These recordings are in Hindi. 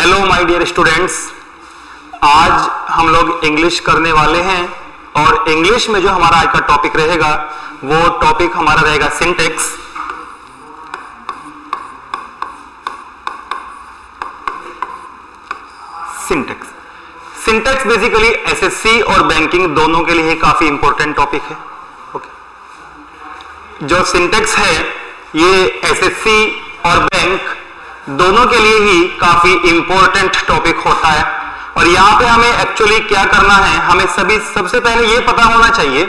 हेलो माय डियर स्टूडेंट्स, आज हम लोग इंग्लिश करने वाले हैं और इंग्लिश में जो हमारा आज का टॉपिक रहेगा वो टॉपिक हमारा रहेगा सिंटैक्स। सिंटैक्स बेसिकली एसएससी और बैंकिंग दोनों के लिए काफी इंपॉर्टेंट टॉपिक है। ओके, जो सिंटैक्स है ये एसएससी और बैंक दोनों के लिए ही काफी इंपॉर्टेंट टॉपिक होता है। और यहां पे हमें एक्चुअली क्या करना है, हमें सबसे पहले ये पता होना चाहिए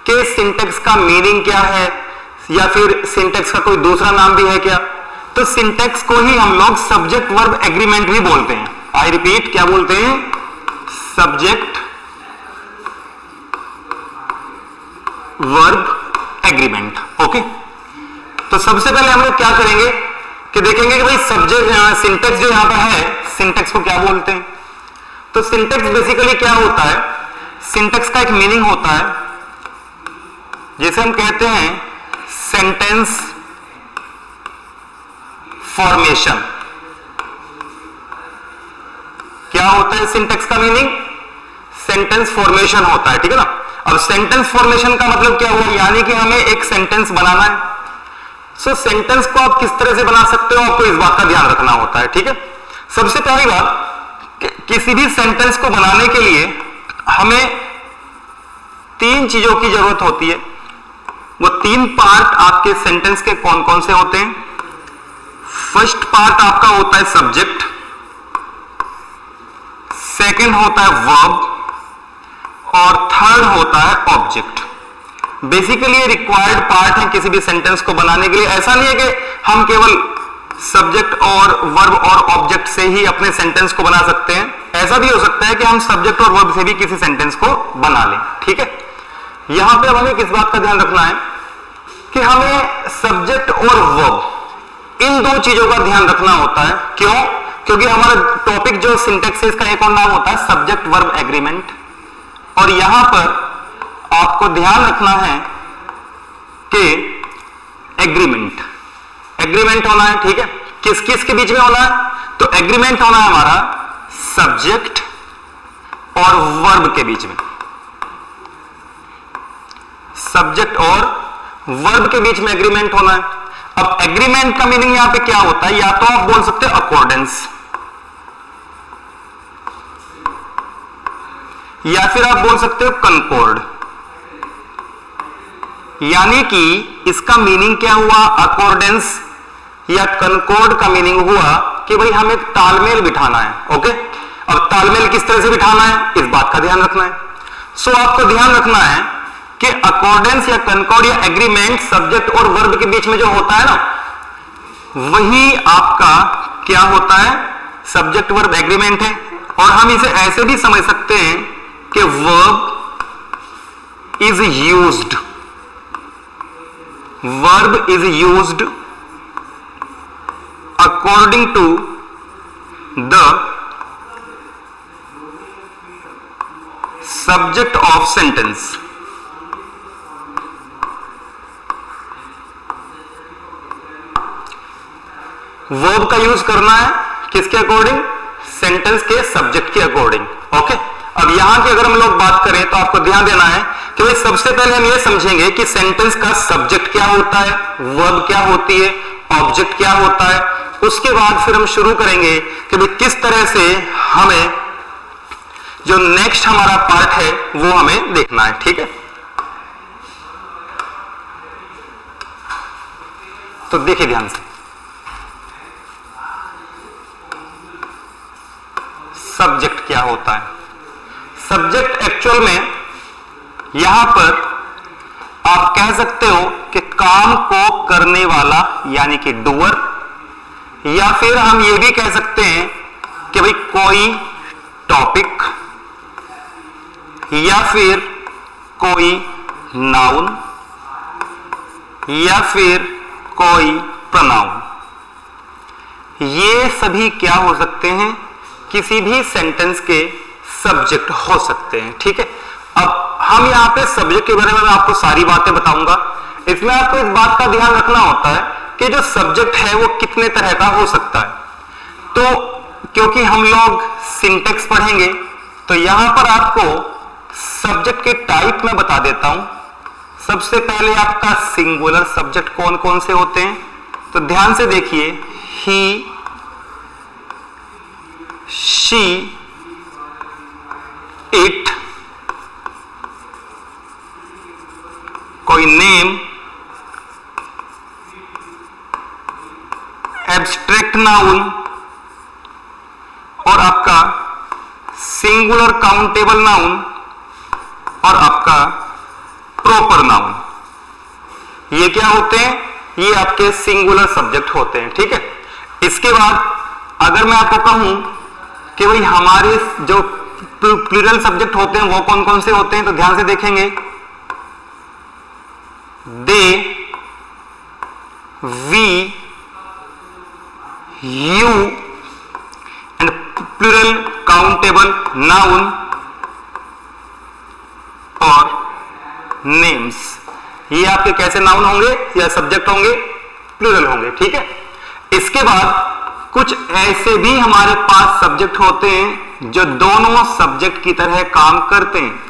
कि सिंटैक्स का मीनिंग क्या है या फिर सिंटैक्स का कोई दूसरा नाम भी है क्या। तो सिंटैक्स को ही हम लोग सब्जेक्ट वर्ब एग्रीमेंट भी बोलते हैं। आई रिपीट, क्या बोलते हैं? Subject verb agreement. ओके, तो सबसे पहले हम लोग क्या करेंगे कि देखेंगे कि भाई सब्जेक्ट सिंटैक्स जो यहां पर है, सिंटैक्स को क्या बोलते हैं। तो सिंटैक्स बेसिकली क्या होता है, सिंटैक्स का एक मीनिंग होता है जिसे हम कहते हैं सेंटेंस फॉर्मेशन। क्या होता है सिंटैक्स का मीनिंग? सेंटेंस फॉर्मेशन होता है, ठीक है ना। अब सेंटेंस फॉर्मेशन का मतलब क्या हुआ, यानी कि हमें एक सेंटेंस बनाना है। सो सेंटेंस को आप किस तरह से बना सकते हो, आपको इस बात का ध्यान रखना होता है, ठीक है। सबसे पहली बात, किसी भी सेंटेंस को बनाने के लिए हमें तीन चीजों की जरूरत होती है। वो तीन पार्ट आपके सेंटेंस के कौन कौन से होते हैं? फर्स्ट पार्ट आपका होता है सब्जेक्ट, सेकंड होता है वर्ब और थर्ड होता है ऑब्जेक्ट। बेसिकली ये रिक्वायर्ड पार्ट है किसी भी सेंटेंस को बनाने के लिए। ऐसा नहीं है कि हम केवल सब्जेक्ट और वर्ब और ऑब्जेक्ट से ही अपने सेंटेंस को बना सकते हैं। ऐसा भी हो सकता है कि हम सब्जेक्ट और वर्ब से भी किसी सेंटेंस को बना लें, ठीक है। यहां पे अब हमें किस बात का ध्यान रखना है कि हमें सब्जेक्ट और वर्ब इन दो चीजों का ध्यान रखना होता है। क्यों? क्योंकि हमारा टॉपिक जो सिंटैक्स है इसका एक और नाम होता है सब्जेक्ट वर्ब एग्रीमेंट। और यहां पर आपको ध्यान रखना है कि एग्रीमेंट होना है, ठीक है। किस किस के बीच में होना है? तो एग्रीमेंट होना है हमारा सब्जेक्ट और वर्ब के बीच में। सब्जेक्ट और वर्ब के बीच में एग्रीमेंट होना है। अब एग्रीमेंट का मीनिंग यहां पे क्या होता है? या तो आप बोल सकते हो अकॉर्डेंस, या फिर आप बोल सकते हो कंकॉर्ड। यानी कि इसका मीनिंग क्या हुआ? अकॉर्डेंस या कंकॉर्ड का मीनिंग हुआ कि भाई हमें तालमेल बिठाना है। ओके, अब तालमेल किस तरह से बिठाना है, इस बात का ध्यान रखना है। सो आपको ध्यान रखना है कि अकॉर्डेंस या कंकॉर्ड या एग्रीमेंट सब्जेक्ट और वर्ब के बीच में जो होता है ना, वही आपका क्या होता है? सब्जेक्ट वर्ब एग्रीमेंट है। और हम इसे ऐसे भी समझ सकते हैं कि verb is used according to the subject of sentence। Verb का यूज करना है किसके अकॉर्डिंग? सेंटेंस के सब्जेक्ट के अकॉर्डिंग। ओके, अब यहां की अगर हम लोग बात करें तो आपको ध्यान देना है कि भाई सबसे पहले हम ये समझेंगे कि सेंटेंस का सब्जेक्ट क्या होता है, वर्ब क्या होती है, ऑब्जेक्ट क्या होता है। उसके बाद फिर हम शुरू करेंगे कि भाई किस तरह से हमें जो नेक्स्ट हमारा पार्ट है वो हमें देखना है, ठीक है। तो देखिए ध्यान से, सब्जेक्ट क्या होता है? सब्जेक्ट एक्चुअल में यहां पर आप कह सकते हो कि काम को करने वाला यानी कि डूअर, या फिर हम ये भी कह सकते हैं कि भाई कोई टॉपिक, या फिर कोई नाउन, या फिर कोई प्रोनाउन। ये सभी क्या हो सकते हैं? किसी भी सेंटेंस के सब्जेक्ट हो सकते हैं, ठीक है। अब हम यहां पे सब्जेक्ट के बारे में आपको सारी बातें बताऊंगा। इसमें आपको इस बात का ध्यान रखना होता है कि जो सब्जेक्ट है वो कितने तरह का हो सकता है। तो क्योंकि हम लोग सिंटेक्स पढ़ेंगे तो यहां पर आपको सब्जेक्ट के टाइप में बता देता हूं। सबसे पहले आपका सिंगुलर सब्जेक्ट कौन कौन से होते हैं, तो ध्यान से देखिए, ही, शी, इट, कोई नेम, एब्स्ट्रैक्ट नाउन और आपका सिंगुलर काउंटेबल नाउन और आपका प्रॉपर नाउन। ये क्या होते हैं, ये आपके सिंगुलर सब्जेक्ट होते हैं। ठीक है, इसके बाद अगर मैं आपको कहूं कि भाई हमारे जो प्लूरल सब्जेक्ट होते हैं वो कौन कौन से होते हैं, तो ध्यान से देखेंगे, they, we, you and plural countable noun और नेम्स। ये आपके कैसे नाउन होंगे या सब्जेक्ट होंगे, प्लूरल होंगे। ठीक है, इसके बाद कुछ ऐसे भी हमारे पास सब्जेक्ट होते हैं जो दोनों सब्जेक्ट की तरह काम करते हैं।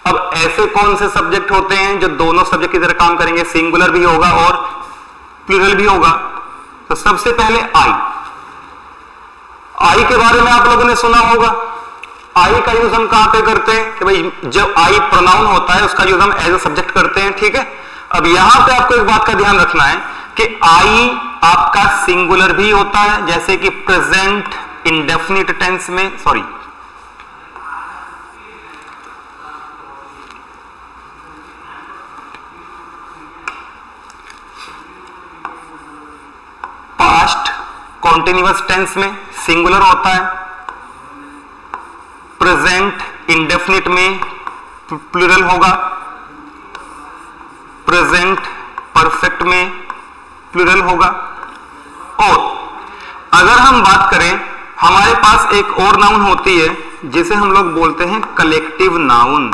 अब ऐसे कौन से सब्जेक्ट होते हैं जो दोनों सब्जेक्ट की तरह काम करेंगे, सिंगुलर भी होगा और प्लूरल भी होगा। तो सबसे पहले आई के बारे में आप लोगों ने सुना होगा। आई का यूज हम कहां पे करते हैं कि भाई जब आई प्रोनाउन होता है उसका यूज हम एज अ सब्जेक्ट करते हैं। ठीक है, अब यहां पे आपको एक बात का ध्यान रखना है कि आई आपका सिंगुलर भी होता है, जैसे कि प्रेजेंट इंडेफिनिट टेंस में, सॉरी पास्ट कॉन्टिन्यूअस टेंस में सिंगुलर होता है, प्रेजेंट इंडेफिनिट में प्लूरल होगा, प्रेजेंट परफेक्ट में प्लूरल होगा। और अगर हम बात करें, हमारे पास एक और नाउन होती है जिसे हम लोग बोलते हैं कलेक्टिव नाउन।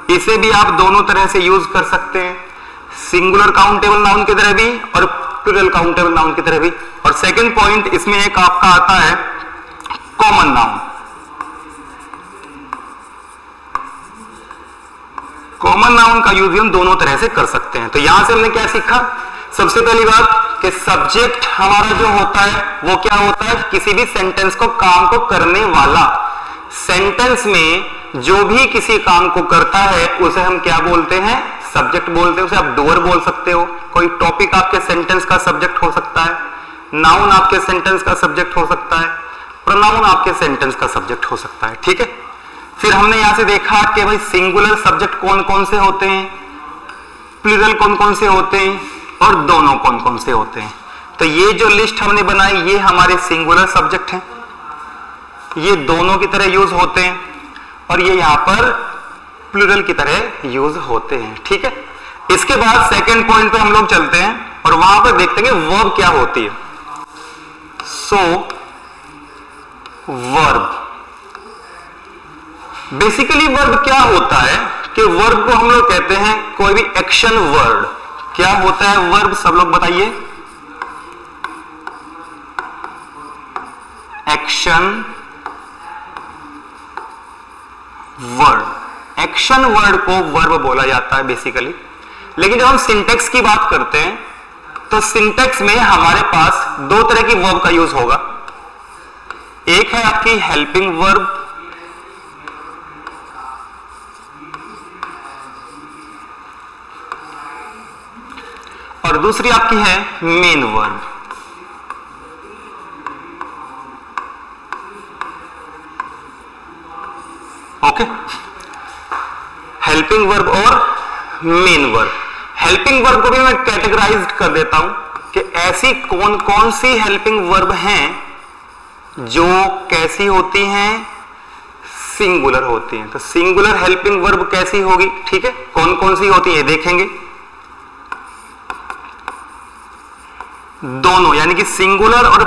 इसे भी आप दोनों तरह से यूज कर सकते हैं, सिंगुलर काउंटेबल नाउन की तरह भी और प्लूरल काउंटेबल नाउन की तरह भी। और सेकंड पॉइंट इसमें एक आपका आता है कॉमन नाउन। कॉमन नाउन का यूज हम दोनों तरह से कर सकते हैं। तो यहां से हमने क्या सीखा, सबसे पहली बात कि सब्जेक्ट हमारा जो होता है वो क्या होता है, किसी भी सेंटेंस को, काम को करने वाला। सेंटेंस में जो भी किसी काम को करता है उसे हम क्या बोलते हैं, सब्जेक्ट बोलते हैं। उसे आप डूअर बोल सकते हो। कोई टॉपिक आपके सेंटेंस का सब्जेक्ट हो सकता है, नाउन आपके सेंटेंस का सब्जेक्ट हो सकता है, प्रोनाउन आपके सेंटेंस का सब्जेक्ट हो सकता है। ठीक है, फिर हमने यहां से देखा कि भाई सिंगुलर सब्जेक्ट कौन कौन से होते हैं, प्लूरल कौन कौन से होते हैं और दोनों कौन कौन से होते हैं। तो ये जो लिस्ट हमने बनाई ये हमारे सिंगुलर सब्जेक्ट हैं, ये दोनों की तरह यूज होते हैं और ये यहां पर प्लूरल की तरह यूज होते हैं। ठीक है, इसके बाद सेकंड पॉइंट पे हम लोग चलते हैं और वहां पर देखते हैं वर्ब क्या होती है। सो वर्ब, बेसिकली वर्ब क्या होता है कि वर्ब को हम लोग कहते हैं कोई भी एक्शन वर्ड। क्या होता है वर्ब, सब लोग बताइए। एक्शन वर्ड, एक्शन वर्ड को वर्ब बोला जाता है बेसिकली। लेकिन जब हम सिंटेक्स की बात करते हैं तो सिंटेक्स में हमारे पास दो तरह की वर्ब का यूज होगा। एक है आपकी हेल्पिंग वर्ब और दूसरी आपकी है main verb. Okay, helping verb और मेन वर्ब। हेल्पिंग वर्ब को भी मैं कैटेगराइज कर देता हूं कि ऐसी कौन कौन सी हेल्पिंग वर्ब हैं जो कैसी होती हैं, सिंगुलर होती हैं। तो सिंगुलर हेल्पिंग वर्ब कैसी होगी, ठीक है, कौन कौन सी होती है देखेंगे। दोनों यानी कि सिंगुलर और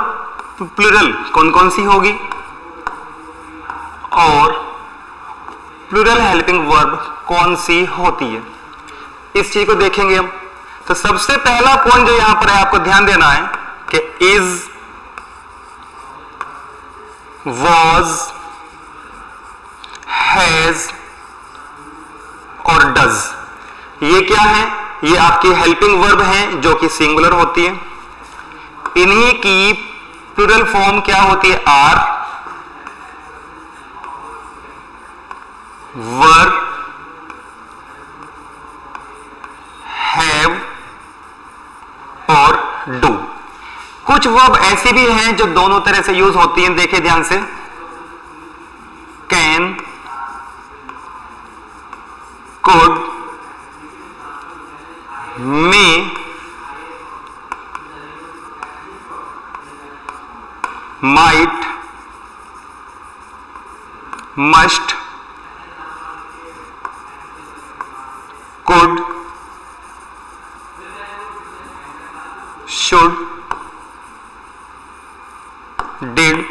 प्लूरल कौन कौन सी होगी और प्लूरल हेल्पिंग वर्ब कौन सी होती है, इस चीज को देखेंगे हम। तो सबसे पहला पॉइंट जो यहां पर है आपको ध्यान देना है कि इज, was, has और does, ये क्या है? ये आपकी हेल्पिंग वर्ब हैं जो कि सिंगुलर होती है। इन्हीं की प्लूरल फॉर्म क्या होती है? आर, वर, हैव और डू। कुछ वर्ब ऐसी भी हैं जो दोनों तरह से यूज होती हैं, देखिए ध्यान से। Can, could, may, might, must, could, should, did,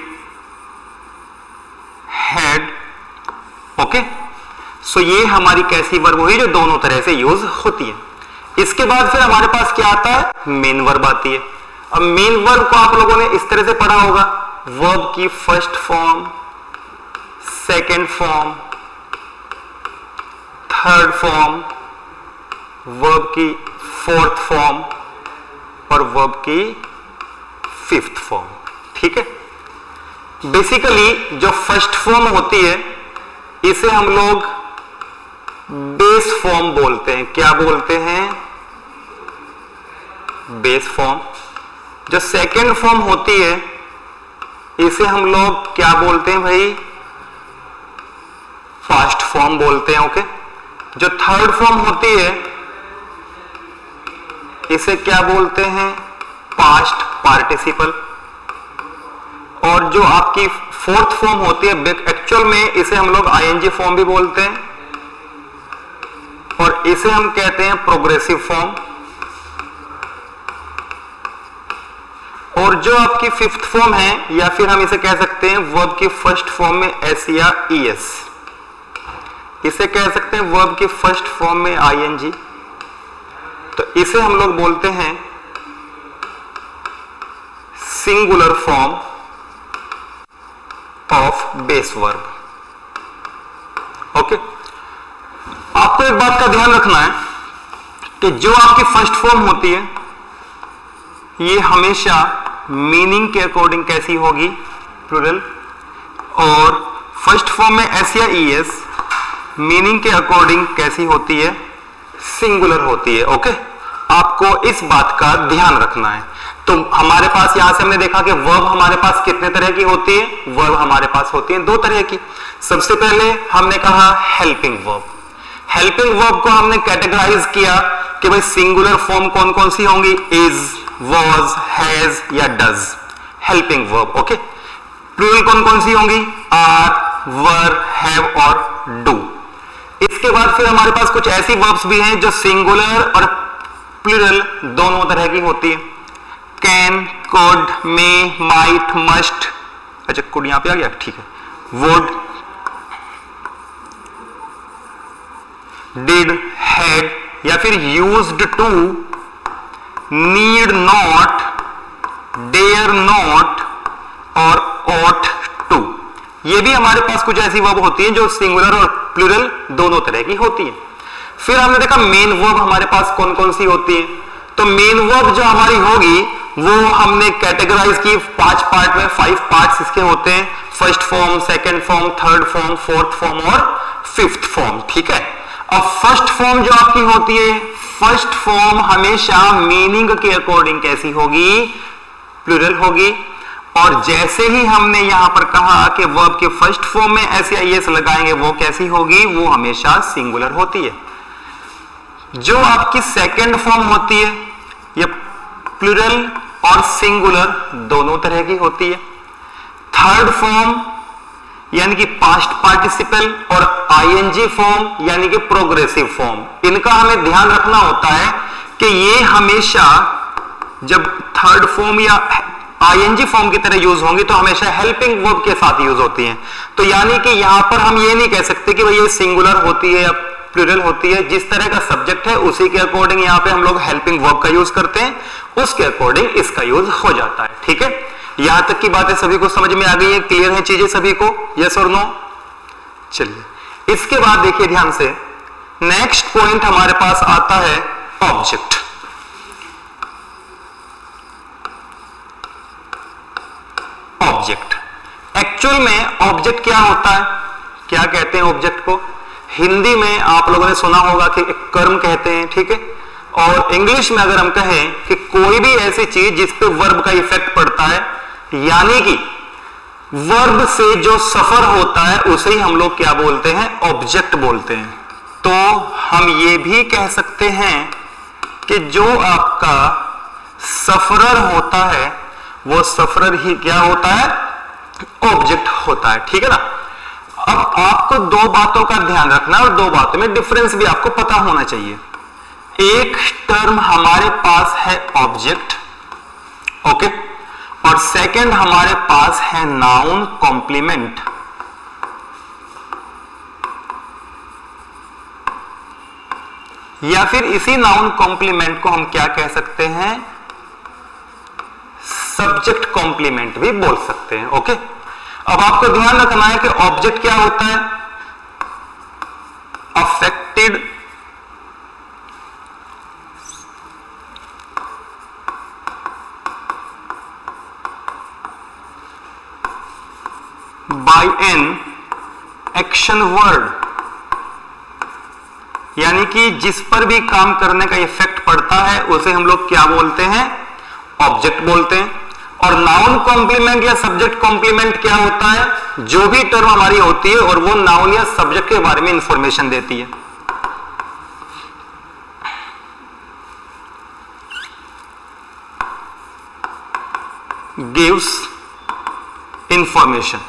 had. Okay, so ये हमारी कैसी वर्ब हुई जो दोनों तरह से यूज होती है। इसके बाद फिर हमारे पास क्या आता है? मेन वर्ब आती है। अब मेन वर्ब को आप लोगों ने इस तरह से पढ़ा होगा, वर्ब की first form, second form, third form, verb की फोर्थ फॉर्म और वर्ब की फिफ्थ फॉर्म। ठीक है, बेसिकली जो फर्स्ट फॉर्म होती है इसे हम लोग बेस फॉर्म बोलते हैं। क्या बोलते हैं? Base form. जो सेकेंड फॉर्म होती है इसे हम लोग क्या बोलते हैं भाई? फास्ट फॉर्म बोलते हैं। ओके, जो थर्ड फॉर्म होती है इसे क्या बोलते हैं? Past participle. और जो आपकी फोर्थ फॉर्म होती है एक्चुअल में इसे हम लोग आईएनजी फॉर्म भी बोलते हैं और इसे हम कहते हैं प्रोग्रेसिव फॉर्म। और जो आपकी फिफ्थ फॉर्म है या फिर हम इसे कह सकते हैं वर्ब की फर्स्ट फॉर्म में एस या ईएस, इसे कह सकते हैं वर्ब की फर्स्ट फॉर्म में आईएनजी, तो इसे हम लोग बोलते हैं singular form of base verb. Okay, आपको एक बात का ध्यान रखना है कि जो आपकी फर्स्ट फॉर्म होती है ये हमेशा मीनिंग के अकॉर्डिंग कैसी होगी? प्लूरल। और फर्स्ट फॉर्म में एस या ईएस मीनिंग के अकॉर्डिंग कैसी होती है? सिंगुलर होती है। ओके, आपको इस बात का ध्यान रखना है। तो हमारे पास यहां से हमने देखा कि वर्ब हमारे पास कितने तरह की होती है? वर्ब हमारे पास होती है दो तरह की। सबसे पहले हमने कहा हेल्पिंग वर्ब। हेल्पिंग वर्ब को हमने कैटेगराइज किया कि भाई सिंगुलर फॉर्म कौन कौन सी होंगी? इज, was, has या does, helping verb. Okay, plural कौन कौन सी होंगी? are, were, have और do। इसके बाद फिर हमारे पास कुछ ऐसी वर्ब्स भी हैं जो सिंगुलर और प्लूरल दोनों तरह की होती है। Can, could, may, might, must. अच्छा, कुड यहां पे आ गया, ठीक है। वुड, डिड, हैड या फिर used to, need not, dare not और ought टू। ये भी हमारे पास कुछ ऐसी वर्ब होती है जो सिंगुलर और प्लूरल दोनों तरह की होती है। फिर हमने देखा मेन वर्ब हमारे पास कौन कौन सी होती है। तो मेन वर्ब जो हमारी होगी वो हमने कैटेगराइज की 5 पार्ट में, 5 पार्ट्स इसके होते हैं। First form, second form, third form, fourth form और फिफ्थ फॉर्म। ठीक है, अब फर्स्ट फॉर्म जो आपकी होती है, फर्स्ट फॉर्म हमेशा मीनिंग के अकॉर्डिंग कैसी होगी? प्लूरल होगी। और जैसे ही हमने यहां पर कहा कि वर्ब के फर्स्ट फॉर्म में एस या ईएस लगाएंगे वो कैसी होगी? वो हमेशा सिंगुलर होती है। जो आपकी सेकेंड फॉर्म होती है ये प्लूरल और सिंगुलर दोनों तरह की होती है। थर्ड फॉर्म यानी कि पास्ट पार्टिसिपल और आईएनजी फॉर्म यानी कि प्रोग्रेसिव फॉर्म, इनका हमें ध्यान रखना होता है कि ये हमेशा जब थर्ड फॉर्म या आईएनजी फॉर्म की तरह यूज होंगी तो हमेशा हेल्पिंग वर्ब के साथ यूज होती हैं। तो यानी कि यहां पर हम ये नहीं कह सकते कि भाई ये सिंगुलर होती है या प्लूरल होती है। जिस तरह का सब्जेक्ट है उसी के अकॉर्डिंग यहां पे हम लोग हेल्पिंग वर्ब का यूज करते हैं, उसके अकॉर्डिंग इसका यूज हो जाता है। ठीक है, यहां तक की बातें सभी को समझ में आ गई है, क्लियर है चीजें सभी को, यस और नो? चलिए इसके बाद देखिए ध्यान से, नेक्स्ट पॉइंट हमारे पास आता है ऑब्जेक्ट। ऑब्जेक्ट एक्चुअल में ऑब्जेक्ट क्या होता है, क्या कहते हैं ऑब्जेक्ट को? हिंदी में आप लोगों ने सुना होगा कि एक कर्म कहते हैं, ठीक है। और इंग्लिश में अगर हम कहें कि कोई भी ऐसी चीज जिस पे वर्ब का इफेक्ट पड़ता है, यानी कि वर्ब से जो सफर होता है उसे ही हम लोग क्या बोलते हैं? ऑब्जेक्ट बोलते हैं। तो हम ये भी कह सकते हैं कि जो आपका सफरर होता है वो सफरर ही क्या होता है? ऑब्जेक्ट होता है, ठीक है ना। अब आपको दो बातों का ध्यान रखना है और दो बातों में डिफरेंस भी आपको पता होना चाहिए। एक टर्म हमारे पास है ऑब्जेक्ट, ओके, और सेकंड हमारे पास है नाउन कॉम्प्लीमेंट। या फिर इसी नाउन कॉम्प्लीमेंट को हम क्या कह सकते हैं? सब्जेक्ट कॉम्प्लीमेंट भी बोल सकते हैं, ओके। अब आपको ध्यान रखना है कि ऑब्जेक्ट क्या होता है? Affected by an action word, यानी कि जिस पर भी काम करने का इफेक्ट पड़ता है उसे हम लोग क्या बोलते हैं? ऑब्जेक्ट बोलते हैं। और नाउन कॉम्प्लीमेंट या सब्जेक्ट कॉम्प्लीमेंट क्या होता है? जो भी टर्म हमारी होती है और वो नाउन या सब्जेक्ट के बारे में इंफॉर्मेशन देती है। Gives information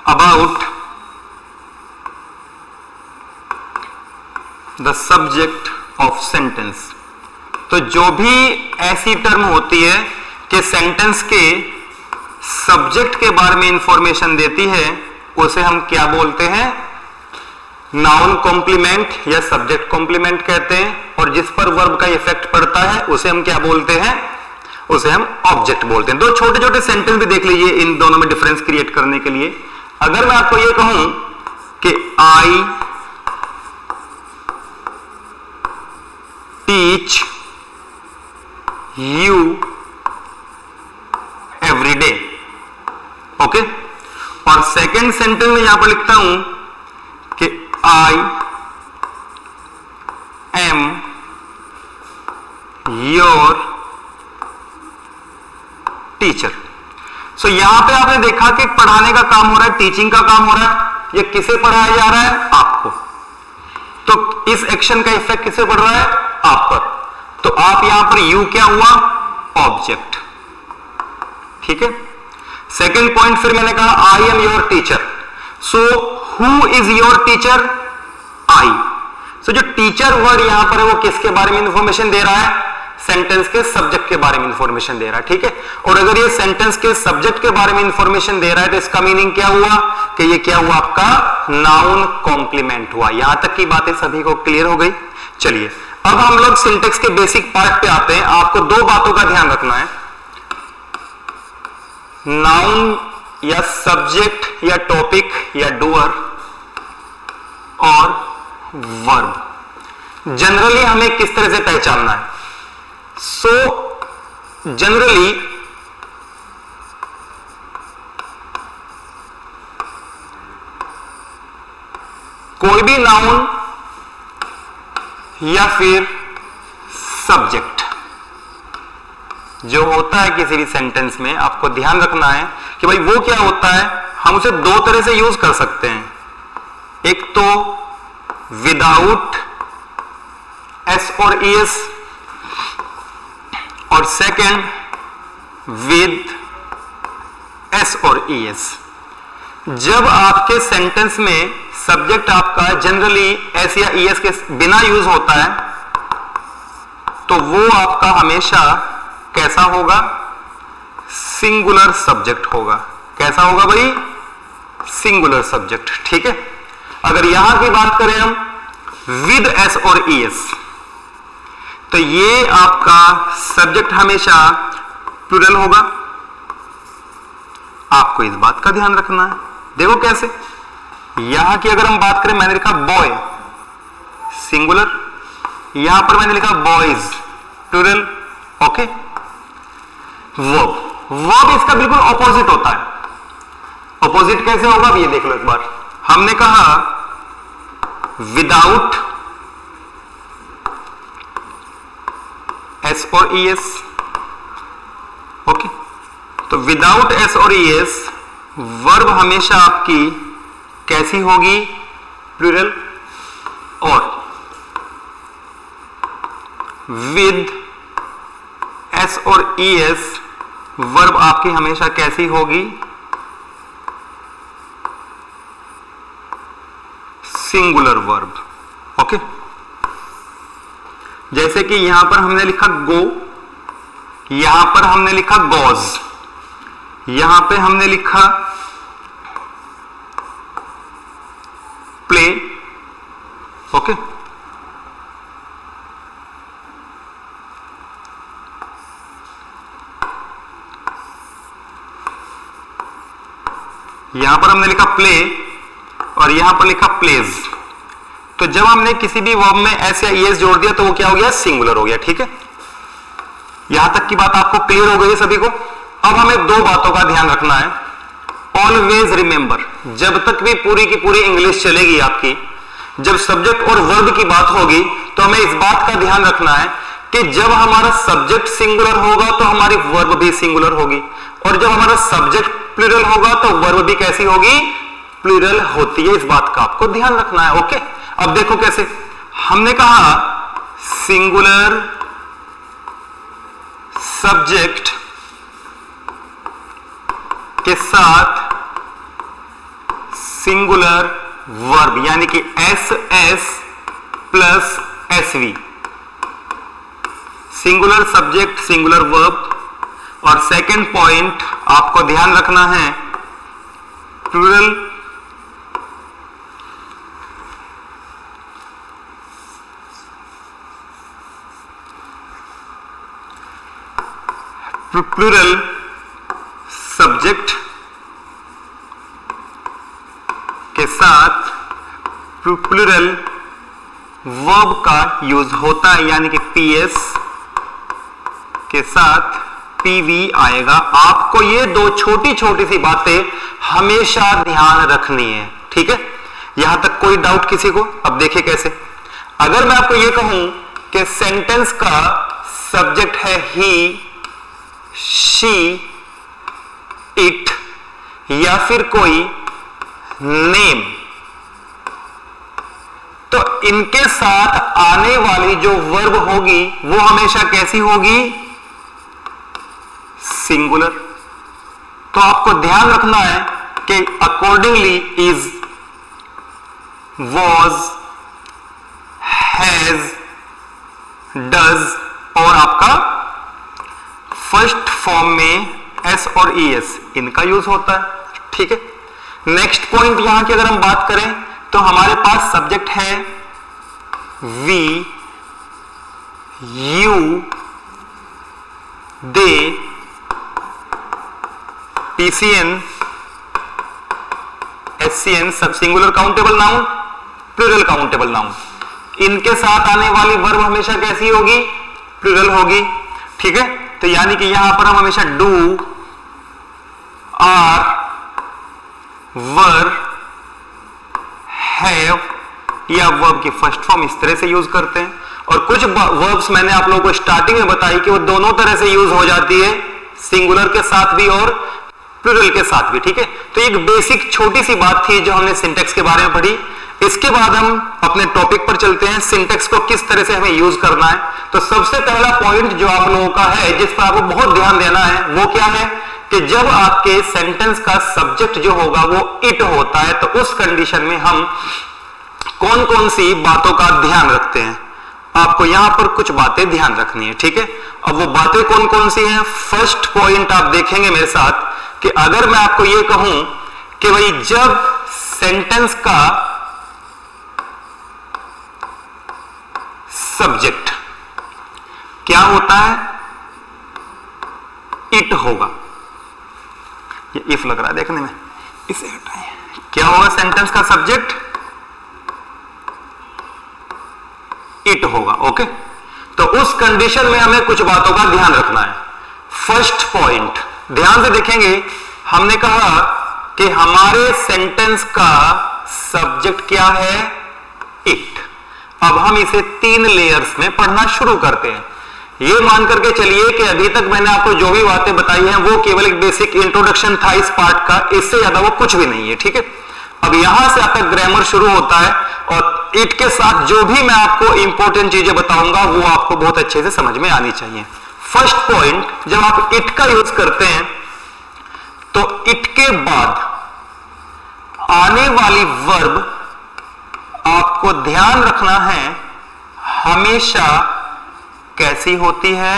about the subject of sentence. तो जो भी ऐसी टर्म होती है कि सेंटेंस के सब्जेक्ट के बारे में इंफॉर्मेशन देती है उसे हम क्या बोलते हैं? नाउन कॉम्प्लीमेंट या सब्जेक्ट कॉम्प्लीमेंट कहते हैं। और जिस पर वर्ब का इफेक्ट पड़ता है उसे हम क्या बोलते हैं? उसे हम ऑब्जेक्ट बोलते हैं। दो छोटे छोटे सेंटेंस भी देख लीजिए इन दोनों में डिफरेंस क्रिएट करने के लिए। अगर मैं आपको यह कहूं कि I teach you every day, okay, और सेकेंड सेंटेंस में यहां पर लिखता हूं कि आई एम योर टीचर। सो यहां पे आपने देखा कि पढ़ाने का काम हो रहा है, टीचिंग का काम हो रहा है। ये किसे पढ़ाया जा रहा है? आपको। तो इस एक्शन का इफेक्ट किसे पड़ रहा है? आप पर। तो आप यहां पर यू क्या हुआ? ऑब्जेक्ट, ठीक है। सेकेंड पॉइंट फिर मैंने कहा I am your teacher. So who is your teacher? I. So जो टीचर वर्ड यहां पर है वो किसके बारे में इंफॉर्मेशन दे रहा है? सेंटेंस के सब्जेक्ट के बारे में इंफॉर्मेशन दे रहा है, ठीक है। और अगर ये सेंटेंस के सब्जेक्ट के बारे में इंफॉर्मेशन दे रहा है तो इसका मीनिंग क्या हुआ? कि ये क्या हुआ? आपका नाउन कॉम्प्लीमेंट हुआ। यहां तक की बातें सभी को क्लियर हो गई। चलिए अब हम लोग सिंटेक्स के बेसिक पार्ट पे आते हैं। आपको दो बातों का ध्यान रखना है, नाउन या सब्जेक्ट या टॉपिक या डूअर और वर्ब जनरली हमें किस तरह से पहचानना है? सो जनरली कोई भी नाउन या फिर सब्जेक्ट जो होता है किसी भी सेंटेंस में, आपको ध्यान रखना है कि भाई वो क्या होता है। हम उसे दो तरह से यूज कर सकते हैं, एक तो विदाउट एस और ईएस और सेकंड विद एस और ईएस। जब आपके सेंटेंस में सब्जेक्ट आपका जनरली एस या ईएस के बिना यूज होता है तो वो आपका हमेशा कैसा होगा? सिंगुलर सब्जेक्ट होगा। कैसा होगा भाई? सिंगुलर सब्जेक्ट, ठीक है। अगर यहां की बात करें हम विद एस और ईएस, तो ये आपका सब्जेक्ट हमेशा प्लूरल होगा। आपको इस बात का ध्यान रखना है। देखो कैसे, यहां की अगर हम बात करें, मैंने लिखा बॉय सिंगुलर, यहां पर मैंने लिखा बॉयज प्लूरल। ओके, वर्ब इसका बिल्कुल ऑपोजिट होता है। ऑपोजिट कैसे होगा अब ये देख लो एक बार। हमने कहा विदाउट एस और ई एस। ओके, तो विदाउट एस और ई एस वर्ब हमेशा आपकी कैसी होगी? प्लूरल। और विद एस और ई एस वर्ब आपकी हमेशा कैसी होगी? Singular verb. ओके, जैसे कि यहां पर हमने लिखा गो, यहां पर हमने लिखा गोज, यहां पे हमने लिखा प्ले। ओके, यहां पर हमने लिखा प्ले और यहां पर लिखा प्लेज। तो जब हमने किसी भी वर्ब में एस या ईएस जोड़ दिया तो वो क्या हो गया? सिंगुलर हो गया। ठीक है, यहां तक की बात आपको क्लियर हो गई है सभी को। अब हमें दो बातों का ध्यान रखना है। ऑलवेज रिमेंबर, जब तक भी पूरी की पूरी इंग्लिश चलेगी आपकी, जब सब्जेक्ट और वर्ब की बात होगी तो हमें इस बात का ध्यान रखना है कि जब हमारा सब्जेक्ट सिंगुलर होगा तो हमारी वर्ब भी सिंगुलर होगी, और जब हमारा सब्जेक्ट प्लूरल होगा तो वर्ब भी कैसी होगी? प्लूरल होती है। इस बात का आपको ध्यान रखना है। ओके, अब देखो कैसे। हमने कहा सिंगुलर सब्जेक्ट के साथ सिंगुलर वर्ब, यानी कि S S plus S V, singular subject singular verb. और सेकंड पॉइंट आपको ध्यान रखना है, प्लूरल प्लूरल सब्जेक्ट के साथ प्लूरल वर्ब का यूज होता है, यानी कि पीएस के साथ पीवी आएगा। आपको ये दो छोटी छोटी सी बातें हमेशा ध्यान रखनी है। ठीक है, यहां तक कोई डाउट किसी को? अब देखिए कैसे। अगर मैं आपको ये कहूं कि सेंटेंस का सब्जेक्ट है ही, शी, इट या फिर कोई नेम, तो इनके साथ आने वाली जो वर्ब होगी वो हमेशा कैसी होगी? सिंगुलर। तो आपको ध्यान रखना है कि accordingly is, was, has, does और आपका फर्स्ट फॉर्म में एस और ई एस इनका यूज होता है। ठीक है, नेक्स्ट पॉइंट यहां की अगर हम बात करें तो हमारे पास सब्जेक्ट है we, you, they, PCN, SCN, सब singular countable noun, plural countable noun. इनके साथ आने वाली वर्ब हमेशा कैसी होगी? प्लूरल होगी। ठीक है, तो यानी कि यहां पर हम हमेशा डू, आर, वर, हैव या वर्ब की फर्स्ट फॉर्म इस तरह से यूज करते हैं। और कुछ वर्ब्स मैंने आप लोगों को स्टार्टिंग में बताई कि वो दोनों तरह से यूज हो जाती है, सिंगुलर के साथ भी और प्लूरल के साथ भी। ठीक है, तो एक बेसिक छोटी सी बात थी जो हमने सिंटेक्स के बारे में पढ़ी। इसके बाद हम अपने टॉपिक पर चलते हैं, सिंटेक्स को किस तरह से हमें यूज करना है। तो सबसे पहला पॉइंट जो आप लोगों का है, जिस पर आपको बहुत ध्यान देना है, वो क्या है कि जब आपके सेंटेंस का सब्जेक्ट जो होगा वो इट होता है, तो उस कंडीशन में हम कौन कौन सी बातों का ध्यान रखते हैं। आपको यहां पर कुछ बातें ध्यान रखनी है। ठीक है, अब वो बातें कौन कौन सी हैं? फर्स्ट पॉइंट आप देखेंगे मेरे साथ कि अगर मैं आपको यह कहूं कि भाई जब सेंटेंस का सब्जेक्ट क्या होता है? इट होगा। ये इफ लग रहा है देखने में, इसे हटाइए। क्या होगा सेंटेंस का सब्जेक्ट? इट होगा। ओके, तो उस कंडीशन में हमें कुछ बातों का ध्यान रखना है। फर्स्ट पॉइंट ध्यान से देखेंगे, हमने कहा कि हमारे सेंटेंस का सब्जेक्ट क्या है? इट। अब हम इसे 3 लेयर्स में पढ़ना शुरू करते हैं। ये मान करके चलिए कि अभी तक मैंने आपको जो भी बातें बताई हैं वो केवल एक बेसिक इंट्रोडक्शन था इस पार्ट का, इससे ज्यादा वो कुछ भी नहीं है। ठीक है, अब यहां से आपका ग्रामर शुरू होता है और इट के साथ जो भी मैं आपको इंपॉर्टेंट चीजें बताऊंगा वो आपको बहुत अच्छे से समझ में आनी चाहिए। फर्स्ट पॉइंट, जब आप इट का यूज करते हैं तो इट के बाद आने वाली वर्ब आपको ध्यान रखना है हमेशा कैसी होती है?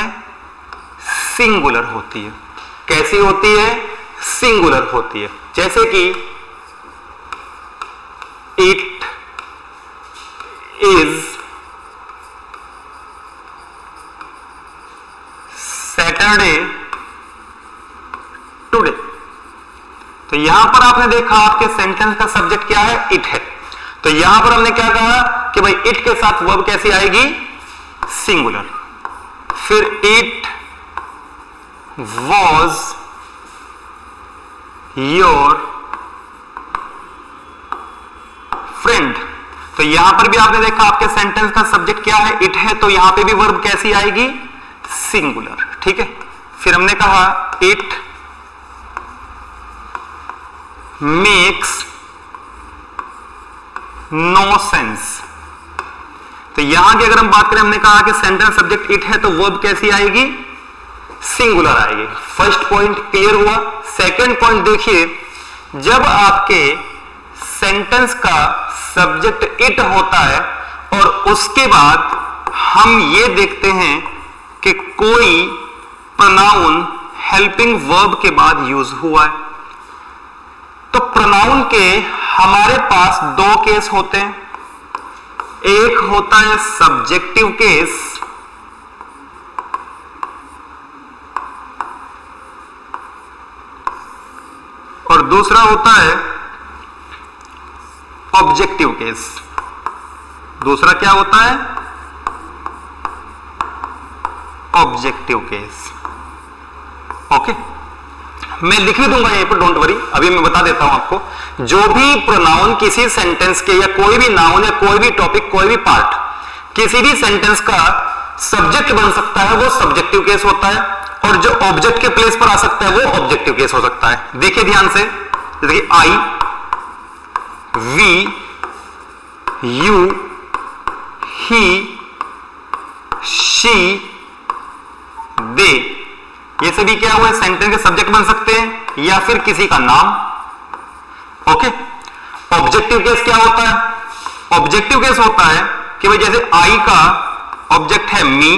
सिंगुलर होती है। कैसी होती है? सिंगुलर होती है। जैसे कि इट इज सैटरडे टुडे। तो यहां पर आपने देखा आपके सेंटेंस का सब्जेक्ट क्या है? इट है। तो यहां पर हमने क्या कहा कि भाई इट के साथ वर्ब कैसी आएगी? सिंगुलर। फिर इट वॉज योर फ्रेंड। तो यहां पर भी आपने देखा आपके सेंटेंस का सब्जेक्ट क्या है? इट है। तो यहां पे भी वर्ब कैसी आएगी? सिंगुलर। ठीक है, फिर हमने कहा इट मेक्स नो सेंस। तो यहां की अगर हम बात करें, हमने कहा कि सेंटेंस सब्जेक्ट इट है तो वर्ब कैसी आएगी? सिंगुलर आएगी। फर्स्ट पॉइंट क्लियर हुआ। सेकंड पॉइंट देखिए, जब आपके सेंटेंस का सब्जेक्ट इट होता है और उसके बाद हम ये देखते हैं कि कोई प्रोनाउन हेल्पिंग वर्ब के बाद यूज हुआ है, तो प्रोनाउन के हमारे पास 2 केस होते हैं। एक होता है सब्जेक्टिव केस और दूसरा होता है ऑब्जेक्टिव केस। दूसरा क्या होता है? Objective case. ओके, मैं लिख ही दूंगा यहीं पर, डोंट वरी। अभी मैं बता देता हूं आपको, जो भी प्रोनाउन किसी सेंटेंस के या कोई भी नाउन या कोई भी टॉपिक, कोई भी पार्ट किसी भी सेंटेंस का सब्जेक्ट बन सकता है वो सब्जेक्टिव केस होता है, और जो ऑब्जेक्ट के प्लेस पर आ सकता है वो ऑब्जेक्टिव केस हो सकता है। देखिए ध्यान से, जैसे कि आई, वी, यू, ही, शी, दे, ये सभी क्या हुए? सेंटेंस के सब्जेक्ट बन सकते हैं या फिर किसी का नाम। ओके, ऑब्जेक्टिव केस क्या होता है? ऑब्जेक्टिव केस होता है कि भाई जैसे आई का ऑब्जेक्ट है मी,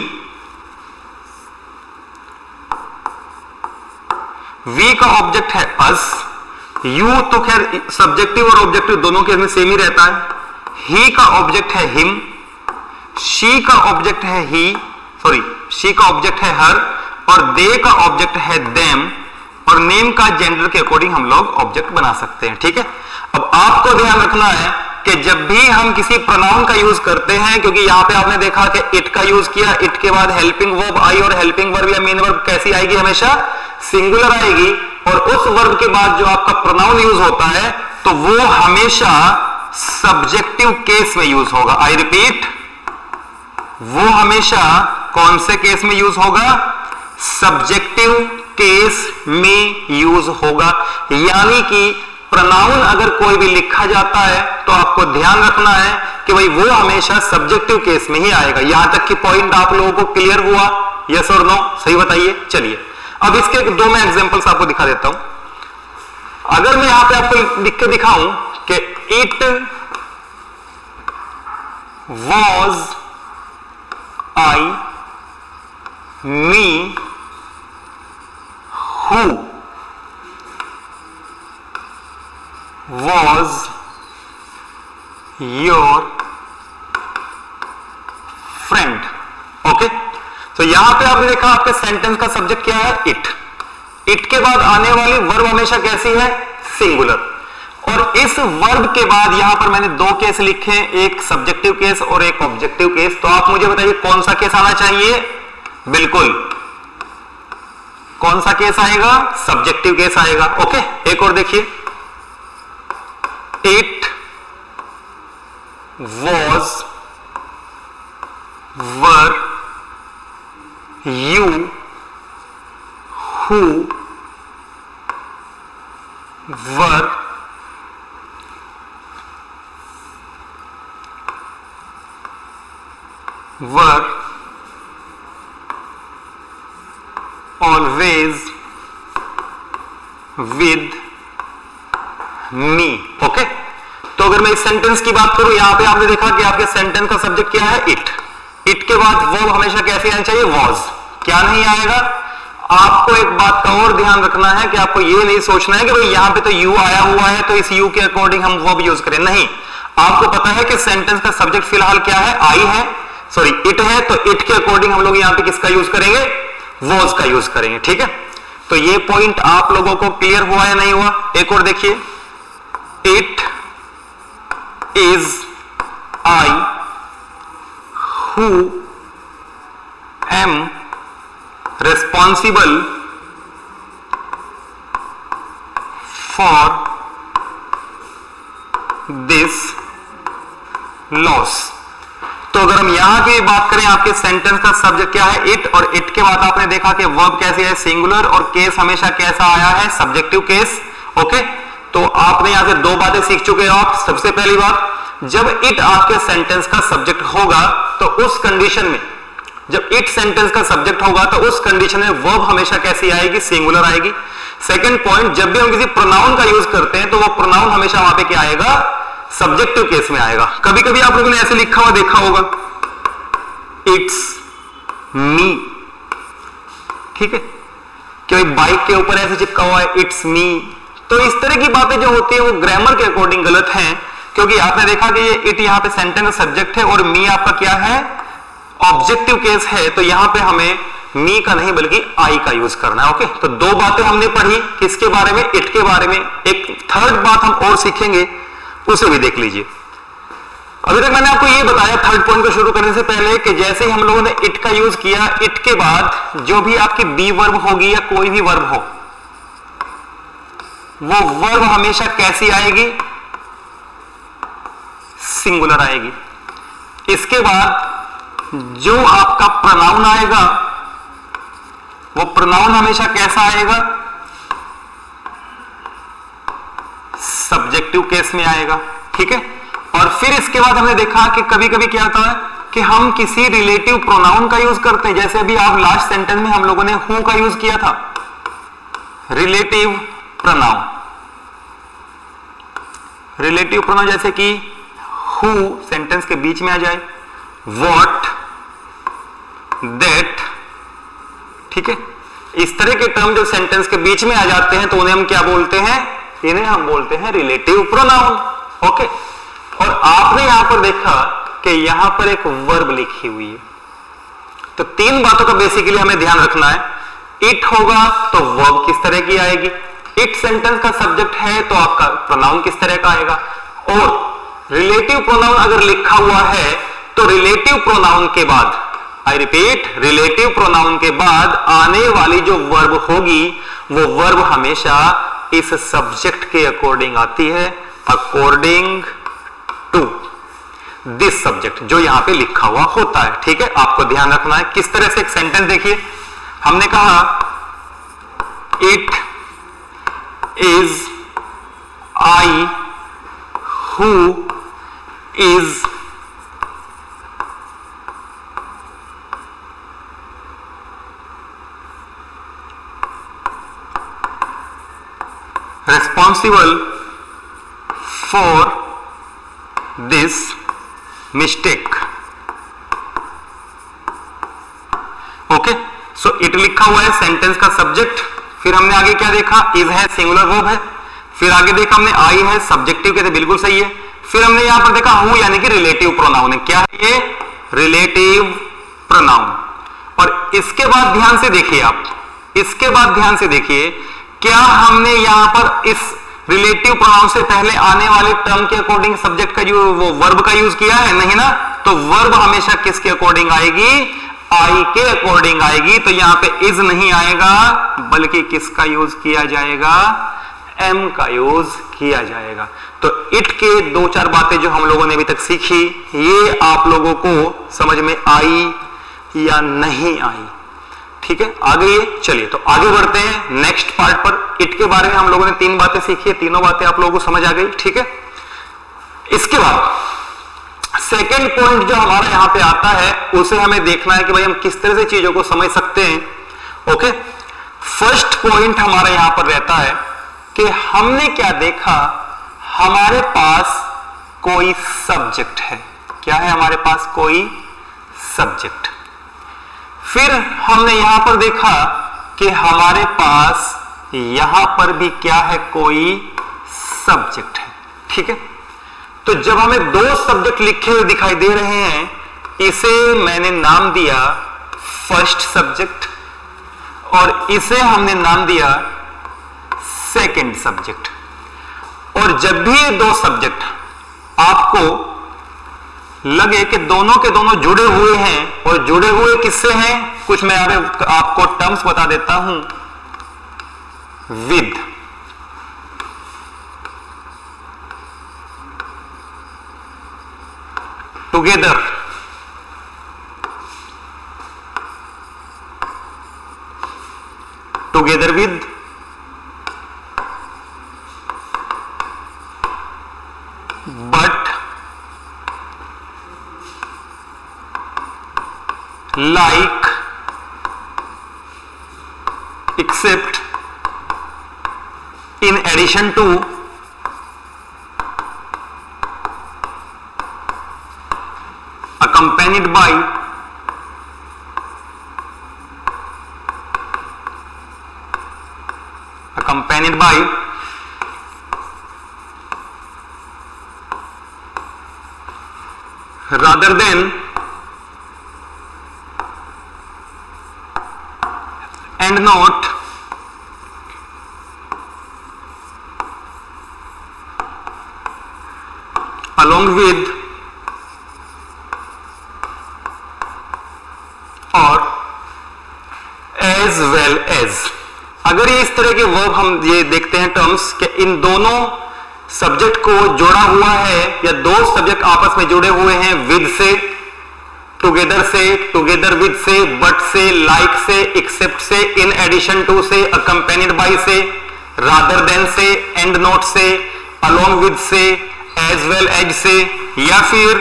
वी का ऑब्जेक्ट है अस, यू तो खैर सब्जेक्टिव और ऑब्जेक्टिव दोनों केस में सेम ही रहता है, ही का ऑब्जेक्ट है हिम, शी का ऑब्जेक्ट है ही, शी का ऑब्जेक्ट है हर, और दे का ऑब्जेक्ट है देम, और नेम का जेंडर के अकॉर्डिंग हम लोग ऑब्जेक्ट बना सकते हैं। ठीक है, अब आपको ध्यान रखना है कि जब भी हम किसी प्रोनाउन का यूज करते हैं, क्योंकि यहां पे आपने देखा कि इट का यूज किया, इट के बाद हेल्पिंग वर्ब आई, और हेल्पिंग वर्ब या मेन वर्ब कैसी आएगी? हमेशा सिंगुलर आएगी, और उस वर्ब के बाद जो आपका प्रोनाउन यूज होता है तो वो हमेशा सब्जेक्टिव केस में यूज होगा। आई रिपीट, वो हमेशा कौन से केस में यूज होगा? सब्जेक्टिव केस में यूज होगा। यानी कि प्रोनाउन अगर कोई भी लिखा जाता है तो आपको ध्यान रखना है कि भाई वो हमेशा सब्जेक्टिव केस में ही आएगा। यहां तक कि पॉइंट आप लोगों को क्लियर हुआ? यस और नो? सही बताइए। चलिए अब इसके 2 मैं एग्जांपल्स आपको दिखा देता हूं। अगर मैं यहां पे आपको लिख के दिखाऊं कि it was I, me, who was your friend. Okay, तो यहां पे आपने देखा आपके सेंटेंस का सब्जेक्ट क्या है? इट। इट के बाद आने वाली वर्ब हमेशा कैसी है? सिंगुलर। और इस वर्ब के बाद यहां पर मैंने दो केस लिखे हैं, एक सब्जेक्टिव केस और एक ऑब्जेक्टिव केस। तो आप मुझे बताइए कौन सा केस आना चाहिए? बिल्कुल, कौन सा केस आएगा? सब्जेक्टिव केस आएगा। ओके, एक और देखिए, it was, were, you, who, were, were, always, with me। Okay, तो अगर मैं इस सेंटेंस की बात करूं, यहां पे आपने देखा कि आपके सेंटेंस का सब्जेक्ट क्या है? इट। इट के बाद वर्ब हमेशा कैसे आना चाहिए? वॉज। क्या नहीं आएगा? आपको एक बात का और ध्यान रखना है कि आपको ये नहीं सोचना है कि भाई यहां पे तो यू आया हुआ है तो इस यू के अकॉर्डिंग हम वर्ब यूज करें। नहीं, आपको पता है कि सेंटेंस का सब्जेक्ट फिलहाल क्या है? आई है, सॉरी इट है, तो इट के अकॉर्डिंग हम लोग यहां पे किसका यूज करेंगे? वॉज का यूज करेंगे। ठीक है, तो ये पॉइंट आप लोगों को क्लियर हुआ या नहीं हुआ? एक और देखिए, it is I who am responsible for this loss। तो अगर हम यहां की बात करें, आपके सेंटेंस का सब्जेक्ट क्या है? इट, और इट के बाद आपने देखा कि वर्ब कैसे है? सिंगुलर, और केस हमेशा कैसा आया है? Subjective case. ओके, तो आपने यहां से दो बातें सीख चुके हो आप। सबसे पहली बात, जब इट आपके सेंटेंस का सब्जेक्ट होगा तो उस कंडीशन में, जब इट सेंटेंस का सब्जेक्ट होगा तो उस कंडीशन में वर्ब हमेशा कैसी आएगी? सिंगुलर आएगी। सेकंड पॉइंट, जब भी हम किसी प्रोनाउन का यूज करते हैं तो वो प्रोनाउन हमेशा वहां पे क्या आएगा? सब्जेक्टिव केस में आएगा। कभी कभी आप लोगों ने ऐसे लिखा हुआ देखा होगा, इट्स मी। ठीक है, कि बाइक के ऊपर ऐसे चिपका हुआ है इट्स मी। तो इस तरह की बातें जो होती है वो ग्रामर के अकॉर्डिंग गलत हैं, क्योंकि आपने देखा कि ये इट यहां पे सेंटेंस सब्जेक्ट है और मी आपका क्या है? ऑब्जेक्टिव केस है। तो यहां पे हमें मी का नहीं बल्कि आई का यूज करना है। ओके, तो दो बातें हमने पढ़ी, किसके बारे में? इट के बारे में। एक थर्ड बात हम और सीखेंगे, उसे भी देख लीजिए। अभी तक मैंने आपको ये बताया थर्ड पॉइंट को शुरू करने से पहले कि जैसे ही हम लोगों ने इट का यूज किया, इट के बाद जो भी आपकी बी वर्ब होगी या कोई भी वर्ब हो, वो वर्ब हमेशा कैसी आएगी? सिंगुलर आएगी। इसके बाद जो आपका प्रोनाउन आएगा वो प्रोनाउन हमेशा कैसा आएगा? सब्जेक्टिव केस में आएगा। ठीक है, और फिर इसके बाद हमने देखा कि कभी कभी क्या होता है कि हम किसी रिलेटिव प्रोनाउन का यूज करते हैं। जैसे अभी आप लास्ट सेंटेंस में हम लोगों ने हु का यूज किया था, रिलेटिव प्रोनाउन। रिलेटिव प्रोनाउन जैसे कि हु सेंटेंस के बीच में आ जाए, व्हाट, दैट। ठीक है, इस तरह के टर्म जो सेंटेंस के बीच में आ जाते हैं तो उन्हें हम क्या बोलते हैं? इन्हें हम बोलते हैं रिलेटिव प्रोनाउन। ओके, और आपने यहां पर देखा कि यहां पर एक वर्ब लिखी हुई है, तो तीन बातों का बेसिकली हमें ध्यान रखना है। इट होगा तो वर्ब किस तरह की आएगी? इट सेंटेंस का सब्जेक्ट है तो आपका प्रोनाउन किस तरह का आएगा? और रिलेटिव प्रोनाउन अगर लिखा हुआ है तो रिलेटिव प्रोनाउन के बाद, आई रिपीट, रिलेटिव प्रोनाउन के बाद आने वाली जो वर्ब होगी वो वर्ब हमेशा इस सब्जेक्ट के अकॉर्डिंग आती है, अकॉर्डिंग टू दिस सब्जेक्ट जो यहां पे लिखा हुआ होता है। ठीक है, आपको ध्यान रखना है। किस तरह से? एक सेंटेंस देखिए, हमने कहा it is I who is responsible for this mistake। Okay, so it लिखा हुआ है सेंटेंस का सब्जेक्ट। फिर हमने आगे क्या देखा? इज है, सिंगुलर वर्ब है। फिर आगे देखा हमने आई है, सब्जेक्टिव कहते बिल्कुल सही है। फिर हमने यहां पर देखा हु यानी कि रिलेटिव प्रोनाउन है। क्या है ये? Relative pronoun. और इसके बाद ध्यान से देखिए आप, इसके बाद ध्यान से देखिए, क्या हमने यहां पर इस रिलेटिव प्रोनाउन से पहले आने वाले टर्म के अकॉर्डिंग सब्जेक्ट का वो वर्ब का यूज किया है? नहीं ना। तो वर्ब हमेशा किसके अकॉर्डिंग आएगी? आई के अकॉर्डिंग आएगी। तो यहां पे इज नहीं आएगा, बल्कि किसका यूज किया जाएगा? एम का यूज किया जाएगा। तो इट के दो चार बातें जो हम लोगों ने अभी तक सीखी, ये आप लोगों को समझ में आई या नहीं आई? ठीक है, आ गई है। चलिए तो आगे बढ़ते हैं नेक्स्ट पार्ट पर। इट के बारे में हम लोगों ने 3 बातें सीखी है, तीनों बातें आप लोगों को समझ आ गई। ठीक है, इसके बाद सेकेंड पॉइंट जो हमारा यहां पे आता है, उसे हमें देखना है कि भाई हम किस तरह से चीजों को समझ सकते हैं। ओके, फर्स्ट पॉइंट हमारा यहां पर रहता है कि हमने क्या देखा, हमारे पास कोई सब्जेक्ट है। क्या है? हमारे पास कोई सब्जेक्ट। फिर हमने यहां पर देखा कि हमारे पास यहां पर भी क्या है? कोई सब्जेक्ट है। ठीक है, तो जब हमें 2 सब्जेक्ट लिखे हुए दिखाई दे रहे हैं, इसे मैंने नाम दिया फर्स्ट सब्जेक्ट और इसे हमने नाम दिया सेकंड सब्जेक्ट। और जब भी ये 2 सब्जेक्ट आपको लगे कि दोनों के दोनों जुड़े हुए हैं, और जुड़े हुए किससे हैं? कुछ मैं आपको टर्म्स बता देता हूं। With, together, together with, but, like, except, in addition to, accompanied by, accompanied by, rather than, and not, along with, और as well as। अगर ये इस तरह के वर्ब हम ये देखते हैं टर्म्स कि इन दोनों सब्जेक्ट को जोड़ा हुआ है, या 2 सब्जेक्ट आपस में जुड़े हुए हैं विद से, टुगेदर से, टुगेदर विद से, बट से, लाइक से, एक्सेप्ट से, इन एडिशन टू से, अकम्पेनिड बाय से, रादर देन से, एंड नॉट से, अलोंग विद से, एज वेल एज से, या फिर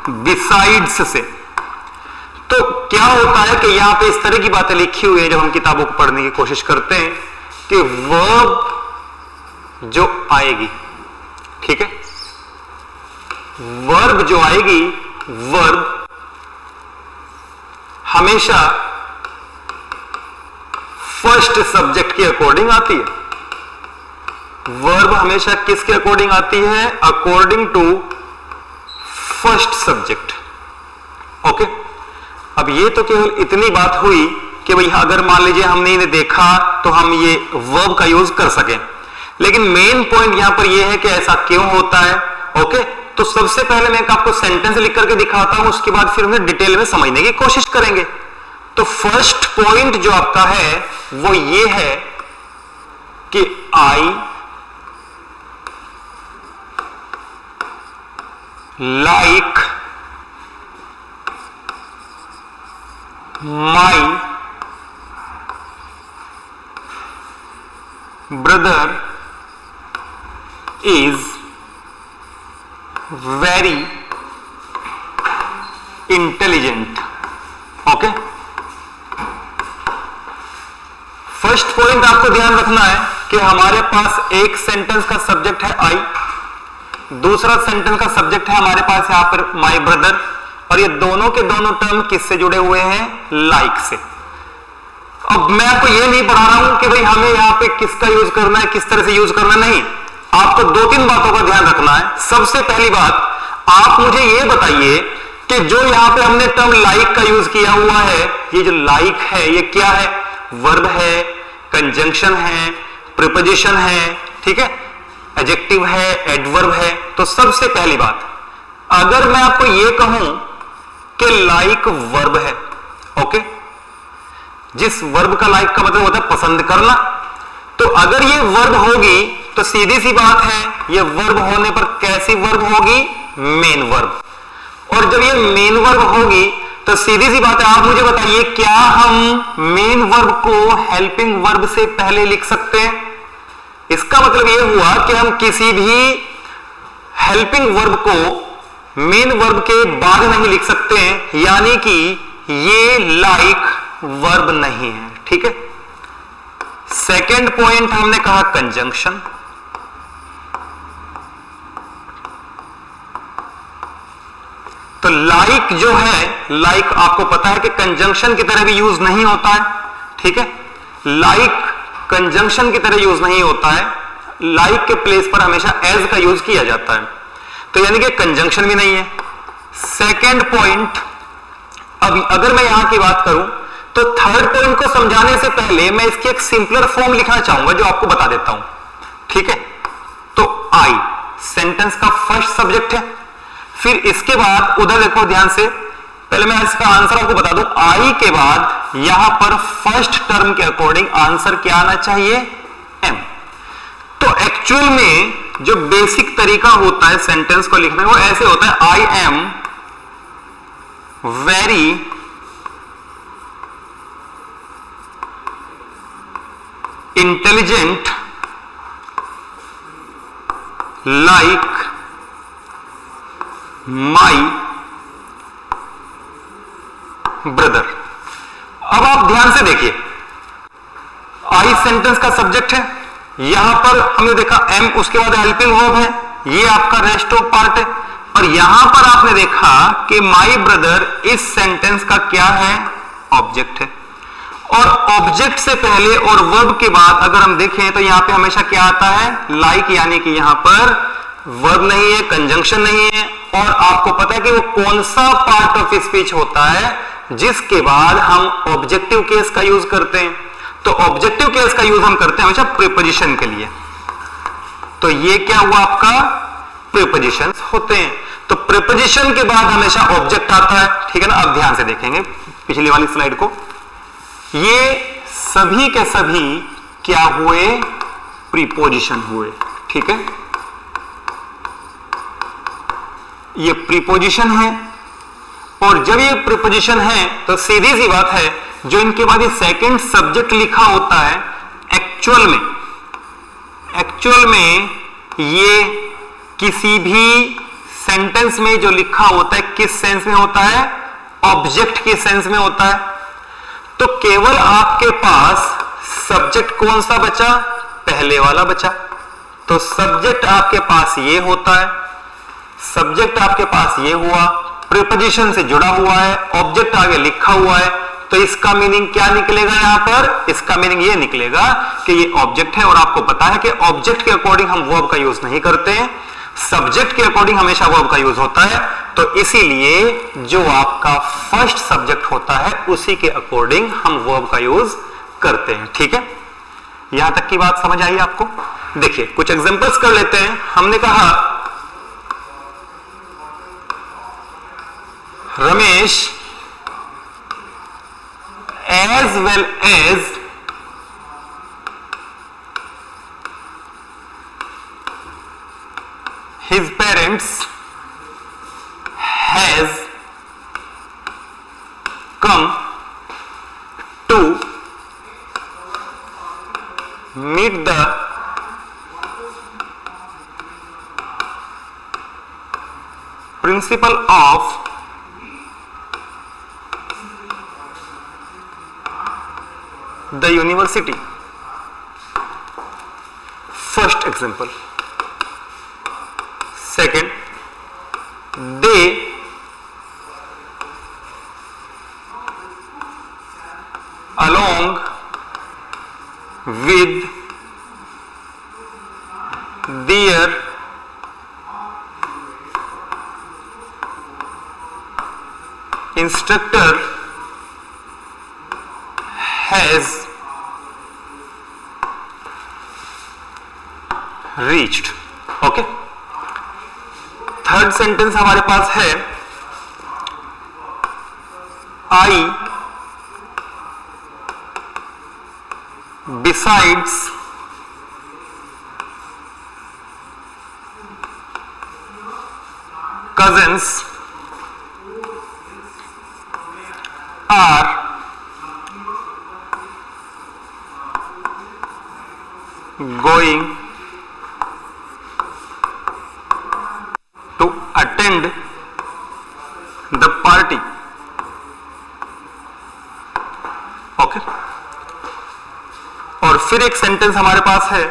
बिसाइड्स से। तो क्या होता है कि यहां पे इस तरह की बातें लिखी हुई है, जब हम किताबों को पढ़ने की कोशिश करते हैं, कि वर्ब जो आएगी, ठीक है, वर्ब जो आएगी, वर्ब हमेशा फर्स्ट सब्जेक्ट के अकॉर्डिंग आती है। वर्ब हमेशा किसके अकॉर्डिंग आती है? According to first subject. Okay, अब ये तो केवल इतनी बात हुई कि भाई अगर मान लीजिए हमने इन्हें देखा तो हम ये वर्ब का यूज कर सकें, लेकिन मेन पॉइंट यहां पर यह है कि ऐसा क्यों होता है। ओके, तो सबसे पहले मैं आपको सेंटेंस लिख करके दिखाता हूं, उसके बाद फिर उन्हें डिटेल में समझने की कोशिश करेंगे। तो फर्स्ट पॉइंट जो आपका है वो ये है कि I like my brother is very intelligent. Okay, first point आपको ध्यान रखना है कि हमारे पास एक सेंटेंस का सब्जेक्ट है आई, दूसरा सेंटेंस का सब्जेक्ट है हमारे पास यहां पर माय ब्रदर, और ये दोनों के दोनों टर्म किससे जुड़े हुए हैं? लाइक से। अब मैं आपको ये नहीं पढ़ा रहा हूं कि भाई हमें यहां पे किसका यूज करना है, किस तरह से यूज करना, नहीं। आपको 2-3 बातों का ध्यान रखना है। सबसे पहली बात, आप मुझे ये बताइए कि जो यहां पे हमने टर्म लाइक का यूज किया हुआ है, ये जो लाइक है ये क्या है? वर्ब है, कंजंक्शन है, प्रीपोजिशन है, ठीक है, एडजेक्टिव है, एडवर्ब है। तो सबसे पहली बात, अगर मैं आपको यह कहूं कि लाइक वर्ब है, ओके, जिस वर्ब का लाइक का मतलब होता है पसंद करना, तो अगर ये वर्ब होगी तो सीधी सी बात है ये वर्ब होने पर कैसी वर्ब होगी? Main verb. और जब ये मेन वर्ब होगी तो सीधी सी बात है, आप मुझे बताइए क्या हम मेन वर्ब को हेल्पिंग वर्ब से पहले लिख सकते हैं? इसका मतलब यह हुआ कि हम किसी भी हेल्पिंग वर्ब को मेन वर्ब के बाद नहीं लिख सकते हैं, यानी कि ये लाइक वर्ब नहीं है, ठीक है। सेकेंड पॉइंट हमने कहा कंजंक्शन। तो लाइक जो है, लाइक आपको पता है कि कंजंक्शन की तरह भी यूज नहीं होता है, ठीक है। लाइक कंजंक्शन की तरह यूज नहीं होता है, लाइक के प्लेस पर हमेशा एज का यूज किया जाता है, तो यानी कि कंजंक्शन भी नहीं है। सेकेंड पॉइंट, अब अगर मैं यहां की बात करूं तो थर्ड पॉइंट को समझाने से पहले मैं इसकी एक सिंपलर फॉर्म लिखना चाहूंगा जो आपको बता देता हूं, ठीक है। तो आई सेंटेंस का फर्स्ट सब्जेक्ट है, फिर इसके बाद उधर देखो ध्यान से, पहले मैं इसका आंसर आपको बता दूं, आई के बाद यहां पर फर्स्ट टर्म के अकॉर्डिंग आंसर क्या आना चाहिए? एम। तो एक्चुअल में जो बेसिक तरीका होता है सेंटेंस को लिखने का वो ऐसे होता है, I am very intelligent like my brother. अब आप ध्यान से देखिए, आई सेंटेंस का सब्जेक्ट है, यहां पर हमने देखा एम, उसके बाद हेल्पिंग वर्ब है, ये आपका रेस्ट ऑफ पार्ट है, और यहां पर आपने देखा कि माई ब्रदर इस सेंटेंस का क्या है? ऑब्जेक्ट है। और ऑब्जेक्ट से पहले और वर्ब के बाद अगर हम देखें तो यहां पे हमेशा क्या आता है? लाइक, यानी कि यहां पर वर्ब नहीं है, कंजंक्शन नहीं है, और आपको पता है कि वो कौन सा पार्ट ऑफ स्पीच होता है जिसके बाद हम ऑब्जेक्टिव केस का यूज करते हैं। तो ऑब्जेक्टिव केस का यूज हम करते हैं हमेशा प्रीपोजिशन के लिए। तो ये क्या हुआ आपका? प्रीपोजिशंस होते हैं। तो प्रीपोजिशन के बाद हमेशा ऑब्जेक्ट आता है, ठीक है ना। अब ध्यान से देखेंगे पिछली वाली स्लाइड को, ये सभी के सभी क्या हुए? प्रीपोजिशन हुए, ठीक है। ये प्रीपोजिशन है, और जब ये प्रीपोजिशन है तो सीधी सी बात है जो इनके बाद ये सेकंड सब्जेक्ट लिखा होता है, एक्चुअल में ये किसी भी सेंटेंस में जो लिखा होता है किस सेंस में होता है? ऑब्जेक्ट के सेंस में होता है। तो केवल आपके पास सब्जेक्ट कौन सा बचा? पहले वाला बचा। तो सब्जेक्ट आपके पास ये होता है, सब्जेक्ट आपके पास ये हुआ, प्रीपोजिशन से जुड़ा हुआ है, ऑब्जेक्ट आगे लिखा हुआ है, तो इसका मीनिंग क्या निकलेगा? यहां पर इसका मीनिंग ये निकलेगा कि ये ऑब्जेक्ट है, और आपको पता है कि ऑब्जेक्ट के अकॉर्डिंग हम वर्ब का यूज नहीं करते हैं, सब्जेक्ट के अकॉर्डिंग हमेशा वर्ब का यूज होता है। तो इसीलिए जो आपका फर्स्ट सब्जेक्ट होता है उसी के अकॉर्डिंग हम वर्ब का यूज करते हैं, ठीक है। यहां तक की बात समझ आई आपको? देखिए कुछ एग्जांपल्स कर लेते हैं। हमने कहा Ramesh as well as his parents has come to meet the principal of the university. First example. Second, they along with their instructor has reached. Okay, third sentence हमारे पास है I besides cousins are going to attend the party। Okay, और फिर एक सेंटेंस हमारे पास है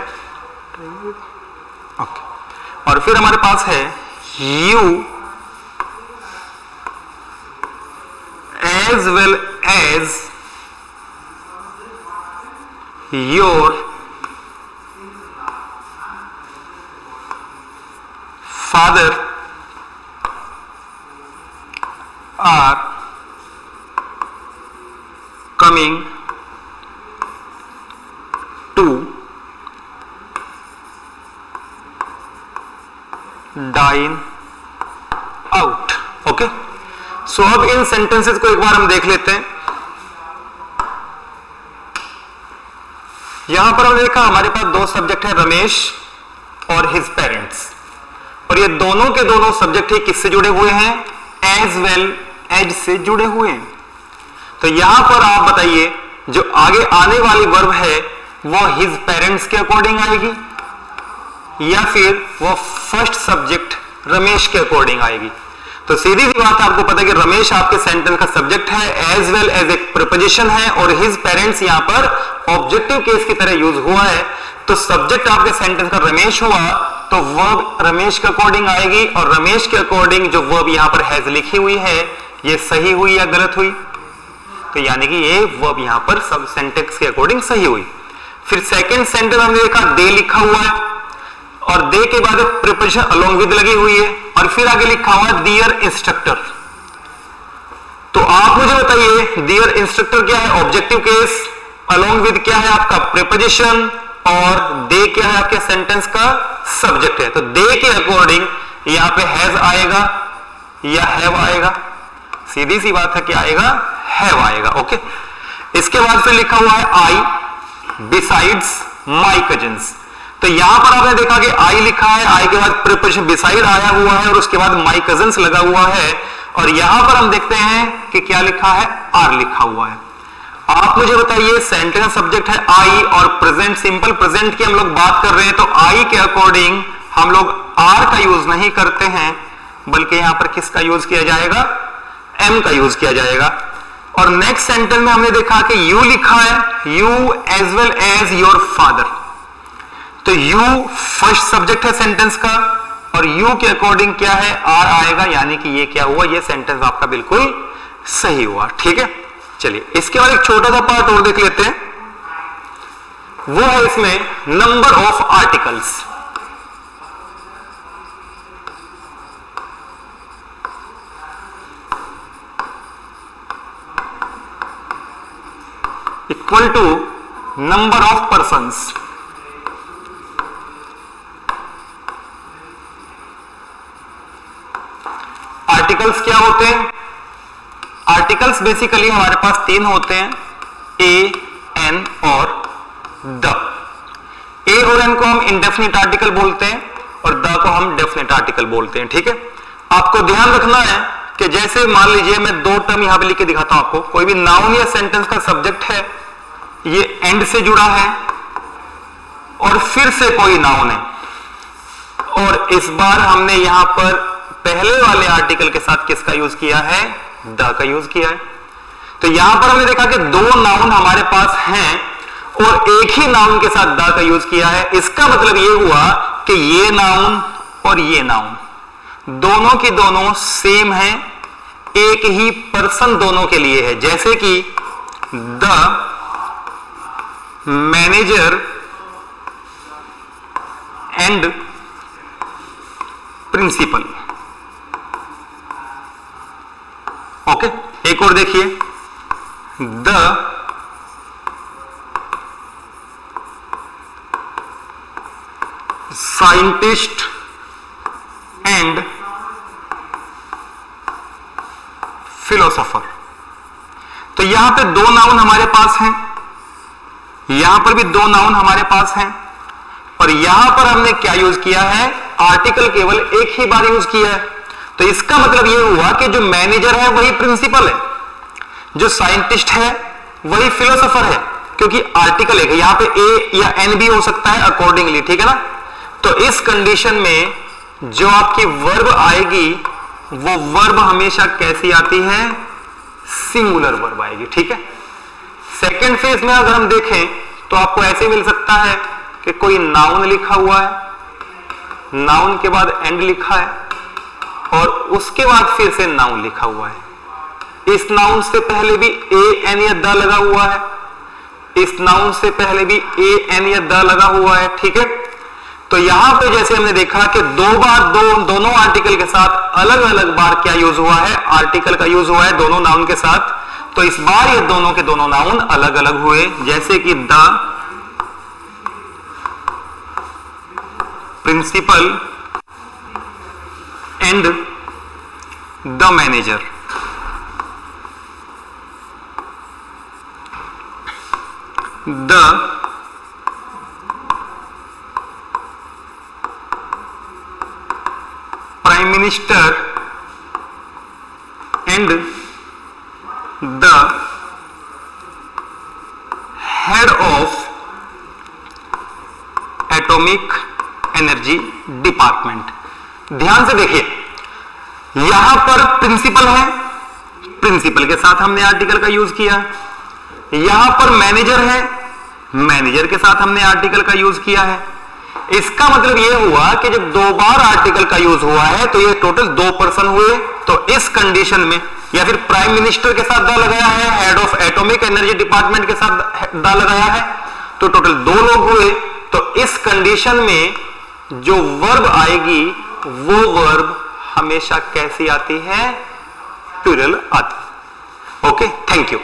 ओके, और फिर हमारे पास है you as well as your father are coming to dine out. Okay, so अब इन सेंटेंसेस को एक बार हम देख लेते हैं। यहां पर हमने देखा हमारे पास दो सब्जेक्ट है, रमेश और हिज पेरेंट्स, और ये दोनों के दोनों सब्जेक्ट ही किससे जुड़े हुए हैं? एज वेल एज से जुड़े हुए हैं। तो यहां पर आप बताइए जो आगे आने वाली वर्ब है वो हिज पेरेंट्स के अकॉर्डिंग आएगी या फिर वो फर्स्ट सब्जेक्ट रमेश के अकॉर्डिंग आएगी? तो सीधी सी बात है, आपको पता है कि रमेश आपके सेंटेंस का सब्जेक्ट है एज वेल एज एक प्रीपोजिशन है, और हिज पेरेंट्स यहां पर ऑब्जेक्टिव केस की तरह यूज हुआ है। तो सब्जेक्ट आपके सेंटेंस का रमेश हुआ तो वर्ब रमेश के अकॉर्डिंग आएगी, और रमेश के अकॉर्डिंग जो वर्ब यहां पर हैज लिखी हुई है ये सही हुई या गलत हुई? तो यानी कि ये वर्ब यहां पर सब सेंटेंस के अकॉर्डिंग सही हुई। फिर सेकंड सेंटेंस हमने देखा दे लिखा हुआ है, और दे के बाद प्रीपोजिशन अलोंग विद लगी हुई है, और फिर आगे लिखा हुआ है डियर इंस्ट्रक्टर। तो आप मुझे बताइए डियर इंस्ट्रक्टर क्या है? ऑब्जेक्टिव केस, अलोंग विद क्या है आपका प्रीपोजिशन, और दे क्या है आपके सेंटेंस का सब्जेक्ट है। तो दे के अकॉर्डिंग यहां पे हैज आएगा या हैव आएगा? सीधी सी बात है, क्या आएगा? हैव आएगा। ओके, इसके बाद फिर लिखा हुआ है आई बिसाइड्स माई कजिन्स। तो यहां पर आपने देखा कि आई लिखा है, आई के बाद प्रीपोजिशन बिसाइड आया हुआ है, और उसके बाद माई कजिन्स लगा हुआ है, और यहां पर हम देखते हैं कि क्या लिखा है? आर लिखा हुआ है। आप मुझे बताइए सेंटेंस सब्जेक्ट है आई और प्रेजेंट, सिंपल प्रेजेंट की हम लोग बात कर रहे हैं, तो आई के अकॉर्डिंग हम लोग आर का यूज नहीं करते हैं, बल्कि यहां पर किसका यूज किया जाएगा? एम का यूज किया जाएगा। और नेक्स्ट सेंटेंस में हमने देखा कि यू लिखा है, you as well as your father. तो यू फर्स्ट सब्जेक्ट है सेंटेंस का, और यू के अकॉर्डिंग क्या है? आर आएगा, यानी कि ये क्या हुआ? ये सेंटेंस आपका बिल्कुल सही हुआ। ठीक है, चलिए इसके बाद एक छोटा सा पार्ट और देख लेते हैं, वो है इसमें number of articles. Equal to number of persons. Articles क्या होते हैं? आर्टिकल्स बेसिकली हमारे पास तीन होते हैं, ए, एन और द। ए और एन को हम इंडेफिनिट आर्टिकल बोलते हैं, और द को हम डेफिनिट आर्टिकल बोलते हैं। ठीक है, आपको ध्यान रखना है कि जैसे मान लीजिए मैं दो टर्म यहां पे लिख के दिखाता हूं आपको, कोई भी नाउन या सेंटेंस का सब्जेक्ट है, ये एंड से जुड़ा है, और फिर से कोई नाउन है, और इस बार हमने यहां पर पहले वाले आर्टिकल के साथ किसका यूज किया है? द का यूज किया है। तो यहां पर हमने देखा कि दो नाउन हमारे पास हैं, और एक ही नाउन के साथ द का यूज किया है। इसका मतलब यह हुआ कि ये नाउन और ये नाउन दोनों की दोनों सेम है, एक ही पर्सन दोनों के लिए है। जैसे कि the manager and principal. Okay, एक और देखिए, द साइंटिस्ट एंड फिलोसोफर। तो यहां पे दो नाउन हमारे पास हैं, यहां पर भी दो नाउन हमारे पास हैं, और यहां पर हमने क्या यूज किया है, आर्टिकल केवल एक ही बार यूज किया है। तो इसका मतलब यह हुआ कि जो मैनेजर है वही प्रिंसिपल है, जो साइंटिस्ट है वही फिलोसोफर है, क्योंकि आर्टिकल एक है। यहां पे ए या एन भी हो सकता है अकॉर्डिंगली, ठीक है ना। तो इस कंडीशन में जो आपकी वर्ब आएगी वो वर्ब हमेशा कैसी आती है, सिंगुलर वर्ब आएगी, ठीक है। सेकेंड फेज में अगर हम देखें तो आपको ऐसे मिल सकता है कि कोई नाउन लिखा हुआ है, नाउन के बाद एंड लिखा है, और उसके बाद फिर से नाउन लिखा हुआ है। इस नाउन से पहले भी ए एन या द लगा हुआ है, इस नाउन से पहले भी ए एन या द लगा हुआ है, ठीक है। तो यहां पे जैसे हमने देखा कि दो बार दोनों आर्टिकल के साथ अलग अलग बार क्या यूज हुआ है, आर्टिकल का यूज हुआ है दोनों नाउन के साथ। तो इस बार ये दोनों के दोनों नाउन अलग अलग हुए, जैसे कि the principal and the manager. The prime minister and the head of atomic energy department. ध्यान से देखिए, यहां पर प्रिंसिपल है, प्रिंसिपल के साथ हमने आर्टिकल का यूज किया। यहां पर मैनेजर है, मैनेजर के साथ हमने आर्टिकल का यूज किया है। इसका मतलब यह हुआ कि जब दो बार आर्टिकल का यूज हुआ है तो ये टोटल दो पर्सन हुए। तो इस कंडीशन में, या फिर प्राइम मिनिस्टर के साथ द लगाया है, head of atomic energy department के साथ द लगाया है, तो टोटल दो लोग हुए। तो इस कंडीशन में जो वर्ब आएगी वो वर्ब हमेशा कैसी आती है, प्लूरल आती है। Okay, thank you.